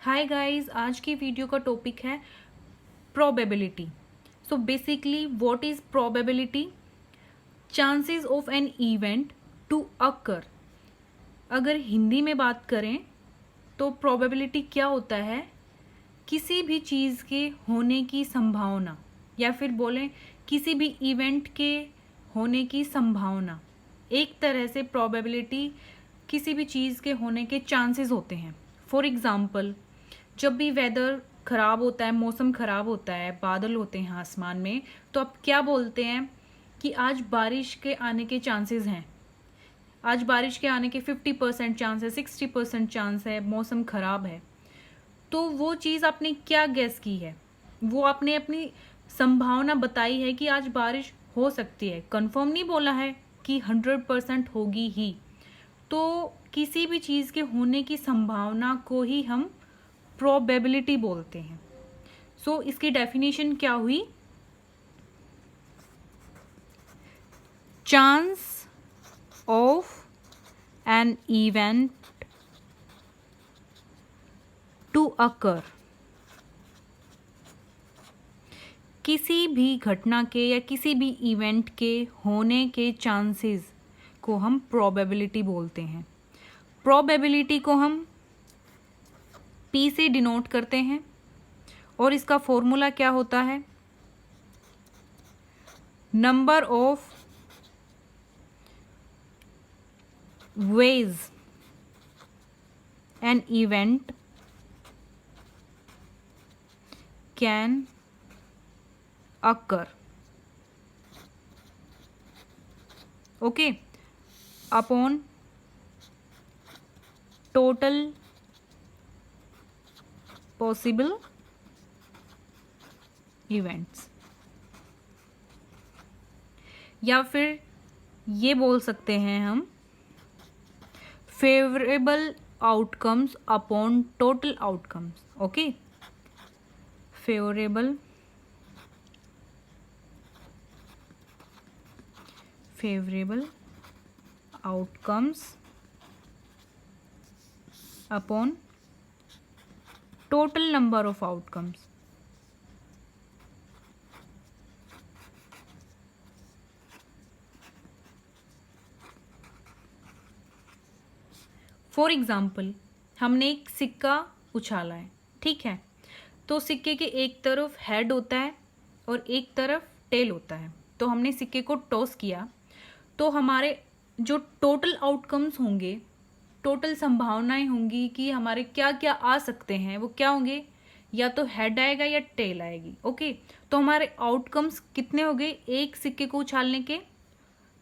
Hi guys, आज की video का टॉपिक है probability. So basically what is probability? Chances of an event to occur. अगर हिंदी में बात करें तो प्रोबेबिलिटी क्या होता है? किसी भी चीज़ के होने की संभावना, या फिर बोलें किसी भी इवेंट के होने की संभावना। एक तरह से प्रोबेबिलिटी किसी भी चीज़ के होने के चांसेस होते हैं। फॉर एग्ज़ाम्पल, जब भी वेदर ख़राब होता है, मौसम ख़राब होता है, बादल होते हैं आसमान में, तो आप क्या बोलते हैं कि आज बारिश के आने के चांसेस हैं। आज बारिश के आने के 50% चांस है, 60% चांस है, मौसम ख़राब है। तो वो चीज़ आपने क्या गैस की है? वो आपने अपनी संभावना बताई है कि आज बारिश हो सकती है, कंफर्म नहीं बोला है कि 100% होगी ही। तो किसी भी चीज़ के होने की संभावना को ही हम प्रोबेबिलिटी बोलते हैं। सो इसकी डेफिनेशन क्या हुई? Chance of an event to occur. किसी भी घटना के या किसी भी इवेंट के होने के चांसेस को हम प्रोबेबिलिटी बोलते हैं। प्रोबेबिलिटी को हम P से डिनोट करते हैं और इसका फॉर्मूला क्या होता है? Number of ways an event can occur, okay, upon total possible events। या फिर ये बोल सकते हैं हम favourable outcomes upon total outcomes. Okay, favourable outcomes upon total number of outcomes. For example, हमने एक सिक्का उछाला है, ठीक है। तो सिक्के के एक तरफ हेड होता है और एक तरफ टेल होता है। तो हमने सिक्के को टॉस किया, तो हमारे जो टोटल आउटकम्स होंगे, टोटल संभावनाएं होंगी कि हमारे क्या क्या आ सकते हैं, वो क्या होंगे? या तो हेड आएगा या टेल आएगी। ओके, तो हमारे आउटकम्स कितने हो गए? एक सिक्के को उछालने के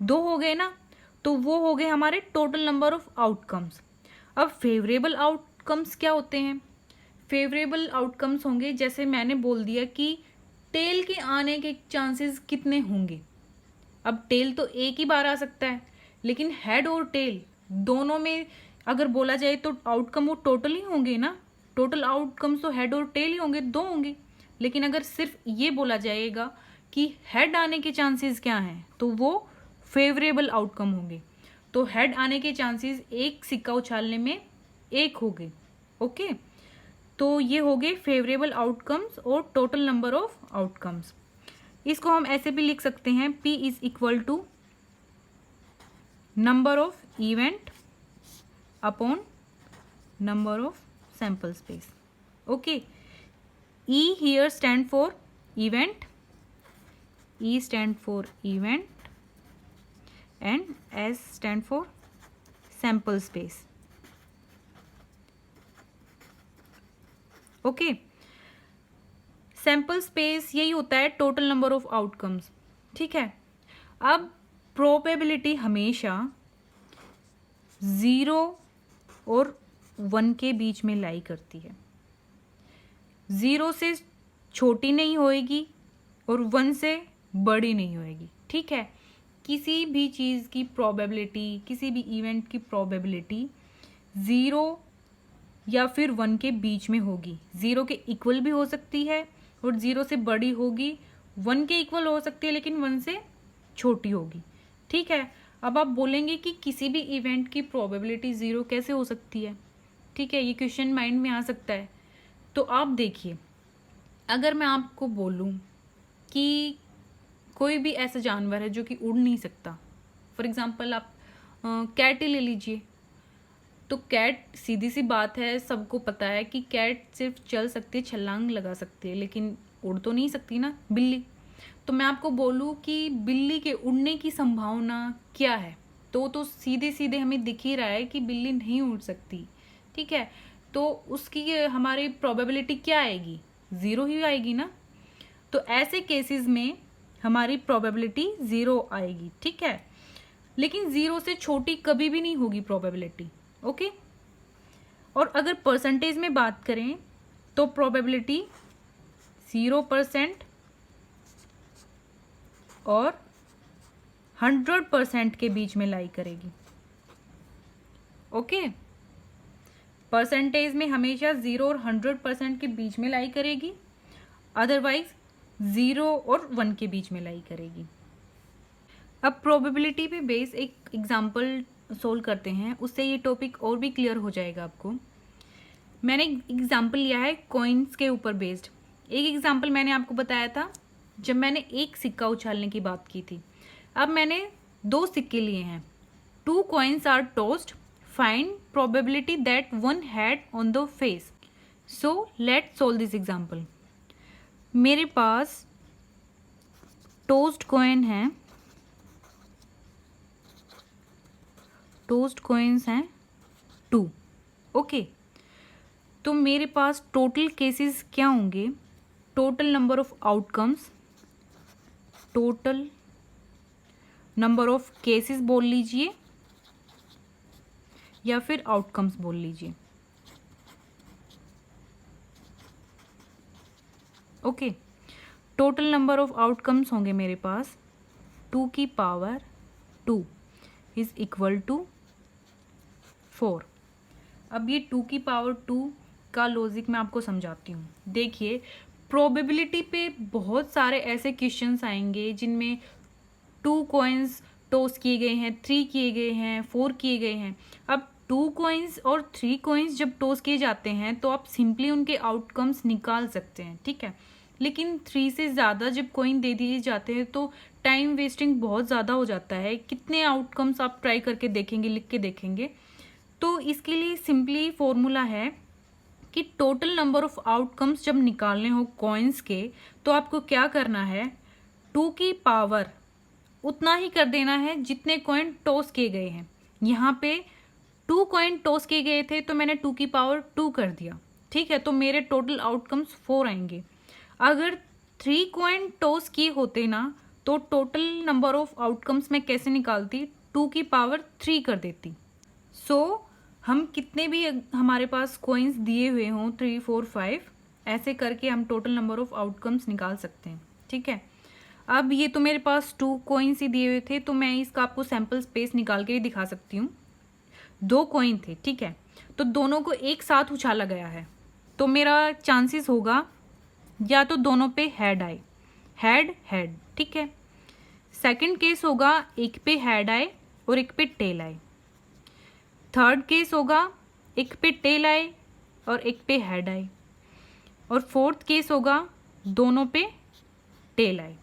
2 हो गए ना। तो वो हो गए हमारे टोटल नंबर ऑफ आउटकम्स। अब फेवरेबल आउटकम्स क्या होते हैं? फेवरेबल आउटकम्स होंगे, जैसे मैंने बोल दिया कि टेल के आने के चांसेस कितने होंगे। अब टेल तो एक ही बार आ सकता है, लेकिन हेड और टेल दोनों में अगर बोला जाए तो आउटकम वो टोटल ही होंगे ना। टोटल आउटकम्स तो हेड और टेल ही होंगे, 2 होंगे। लेकिन अगर सिर्फ ये बोला जाएगा कि हेड आने के चांसेस क्या हैं, तो वो फेवरेबल आउटकम होंगे। तो हेड आने के चांसेस एक सिक्का उछालने में 1 हो गए। ओके, तो ये हो गए फेवरेबल आउटकम्स और टोटल नंबर ऑफ आउटकम्स। इसको हम ऐसे भी लिख सकते हैं, P is equal to number of event upon number of sample space. Okay, E here stand for event, E stand for event and S stand for sample space। Okay, sample space यही होता है total number of outcomes, ठीक है। अब probability हमेशा 0 और 1 के बीच में लाई करती है। 0 से छोटी नहीं होएगी और 1 से बड़ी नहीं होएगी, ठीक है। किसी भी चीज़ की प्रोबेबिलिटी, किसी भी इवेंट की प्रोबेबिलिटी 0 या फिर 1 के बीच में होगी। 0 के इक्वल भी हो सकती है और 0 से बड़ी होगी, 1 के इक्वल हो सकती है लेकिन 1 से छोटी होगी, ठीक है। अब आप बोलेंगे कि किसी भी इवेंट की प्रोबेबिलिटी 0 कैसे हो सकती है? ठीक है, ये क्वेश्चन माइंड में आ सकता है तो आप देखिए, अगर मैं आपको बोलूं कि कोई भी ऐसा जानवर है जो कि उड़ नहीं सकता, फॉर एग्जांपल आप कैट ही ले लीजिए। तो कैट, सीधी सी बात है, सबको पता है कि कैट सिर्फ चल सकती है, छलांग लगा सकती है, लेकिन उड़ तो नहीं सकती ना। बिल्ली, तो मैं आपको बोलूँ कि बिल्ली के उड़ने की संभावना क्या है, तो सीधे सीधे हमें दिख ही रहा है कि बिल्ली नहीं उड़ सकती, ठीक है। तो उसकी हमारी प्रोबेबिलिटी क्या आएगी? 0 ही आएगी ना। तो ऐसे केसेस में हमारी प्रोबेबिलिटी 0 आएगी, ठीक है। लेकिन 0 से छोटी कभी भी नहीं होगी प्रोबेबिलिटी, ओके। और अगर परसेंटेज में बात करें तो प्रोबेबिलिटी 0% और 100% के बीच में लाई करेगी, ओके। परसेंटेज में हमेशा 0 और 100% के बीच में लाई करेगी, अदरवाइज 0 और 1 के बीच में लाई करेगी। अब प्रोबेबिलिटी पे बेस एक एग्जांपल सोल्व करते हैं, उससे ये टॉपिक और भी क्लियर हो जाएगा आपको। मैंने एग्जांपल लिया है कॉइन्स के ऊपर बेस्ड। एक एग्जांपल मैंने आपको बताया था जब मैंने एक सिक्का उछालने की बात की थी। अब मैंने 2 सिक्के लिए हैं। 2 coins are tossed. Find probability that one head on the face. So let's solve this example. मेरे पास टोस्ड कॉइन है, टोस्ड कॉइन्स हैं 2, ओके। तो मेरे पास टोटल केसेस क्या होंगे? Total number of outcomes, total number of cases बोल लीजिए या फिर आउटकम्स बोल लीजिए, okay. Total number of outcomes होंगे मेरे पास 2 की पावर 2 इज इक्वल टू 4। अब ये 2 की पावर 2 का लॉजिक मैं आपको समझाती हूँ। देखिए, प्रोबेबिलिटी पे बहुत सारे ऐसे क्वेश्चंस आएंगे जिनमें 2 कॉइन्स टॉस किए गए हैं, 3 किए गए हैं, 4 किए गए हैं। अब 2 कॉइन्स और 3 कॉइन्स जब टॉस किए जाते हैं तो आप सिंपली उनके आउटकम्स निकाल सकते हैं, ठीक है। लेकिन 3 से ज़्यादा जब कॉइन दे दिए जाते हैं तो टाइम वेस्टिंग बहुत ज़्यादा हो जाता है। कितने आउटकम्स आप ट्राई करके देखेंगे, लिख के देखेंगे। तो इसके लिए सिंपली फॉर्मूला है कि टोटल नंबर ऑफ आउटकम्स जब निकालने हो कॉइन्स के, तो आपको क्या करना है, 2 की पावर उतना ही कर देना है जितने कॉइन टॉस किए गए हैं। यहाँ पे 2 कॉइन टॉस किए गए थे तो मैंने 2 की पावर 2 कर दिया, ठीक है। तो मेरे टोटल आउटकम्स 4 आएंगे। अगर 3 कॉइन टॉस किए होते ना तो टोटल नंबर ऑफ आउटकम्स मैं कैसे निकालती, 2 की पावर 3 कर देती। सो हम कितने भी हमारे पास कॉइन्स दिए हुए हों 3, 4, 5 ऐसे करके हम टोटल नंबर ऑफ आउटकम्स निकाल सकते हैं, ठीक है। अब ये तो मेरे पास 2 कॉइन्स ही दिए हुए थे तो मैं इसका आपको सैम्पल स्पेस निकाल के ही दिखा सकती हूँ। 2 कॉइन थे, ठीक है। तो दोनों को एक साथ उछाला गया है तो मेरा चांसेस होगा या तो दोनों पे हेड आए, हेड हेड, ठीक है। सेकंड केस होगा एक पे हेड आए और एक पे टेल आए। थर्ड केस होगा एक पे टेल आए और एक पे हेड आए। और फोर्थ केस होगा दोनों पे टेल आए।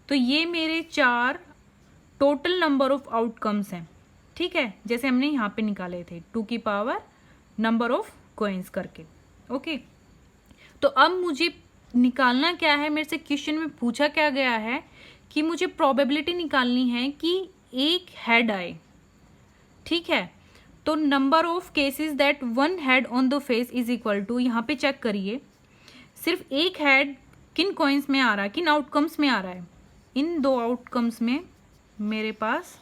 तो ये मेरे 4 टोटल नंबर ऑफ आउटकम्स हैं, ठीक है, जैसे हमने यहाँ पे निकाले थे 2 की पावर नंबर ऑफ कॉइन्स करके, ओके। तो अब मुझे निकालना क्या है, मेरे से क्वेश्चन में पूछा क्या गया है कि मुझे प्रोबेबिलिटी निकालनी है कि एक हेड आए, ठीक है। तो number of cases that 1 head on the face is equal to, यहाँ पे चेक करिए सिर्फ एक हेड किन कॉइन्स में आ रहा है, किन आउटकम्स में आ रहा है। इन 2 आउटकम्स में मेरे पास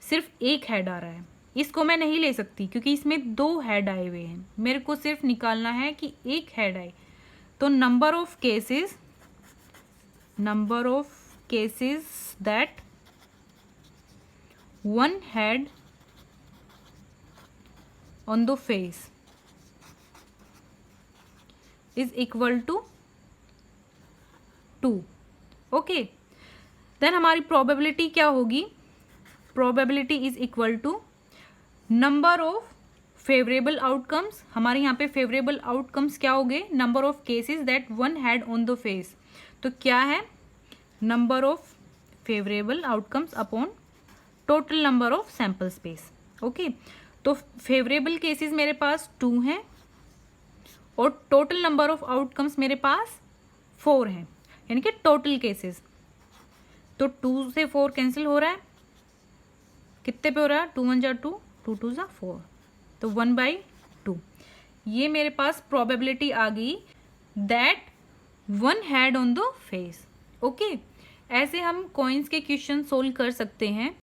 सिर्फ एक हेड आ रहा है। इसको मैं नहीं ले सकती क्योंकि इसमें 2 हेड आए हुए हैं। मेरे को सिर्फ निकालना है कि एक हेड आए। तो number of cases that 1 head on the face is equal to 2, okay. Then हमारी प्रोबेबिलिटी क्या होगी, probability is equal to number of favourable outcomes, हमारे यहाँ पे फेवरेबल आउटकम्स क्या हो गए, number of cases that one head on the face. तो क्या है, number of favourable outcomes upon total number of sample space. Okay, तो फेवरेबल केसेस मेरे पास 2 हैं और टोटल नंबर ऑफ आउटकम्स मेरे पास 4 हैं, यानी कि टोटल केसेस। तो 2 से 4 कैंसिल हो रहा है, कितने पे हो रहा है, 2 1 जा 2, 2 2 जा 4, तो 1/2। ये मेरे पास प्रोबेबिलिटी आ गई that one head on the face. Okay, ऐसे हम कॉइन्स के क्वेश्चन सोल्व कर सकते हैं।